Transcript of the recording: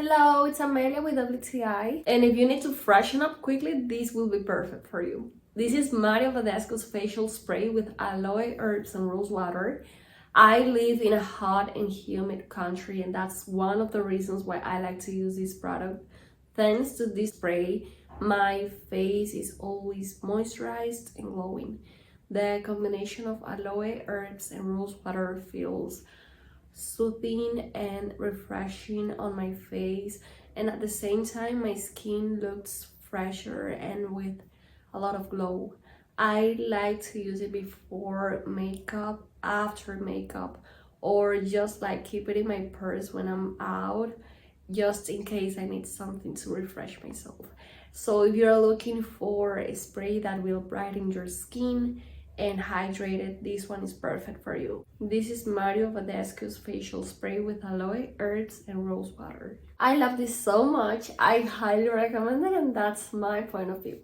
Hello, it's Amelia with WTI. And if you need to freshen up quickly, this will be perfect for you. This is Mario Badescu's facial spray with aloe, herbs, and rosewater. I live in a hot and humid country, and that's one of the reasons why I like to use this product. Thanks to this spray, my face is always moisturized and glowing. The combination of aloe, herbs, and rosewater feels soothing and refreshing on my face, and at the same time my skin looks fresher and with a lot of glow. I like to use it before makeup, after makeup, or just like keep it in my purse when I'm out, just in case I need something to refresh myself. So if you're looking for a spray that will brighten your skin and hydrated, this one is perfect for you. This is Mario Badescu's facial spray with aloe, herbs, and rosewater. I love this so much. I highly recommend it, and that's my point of view.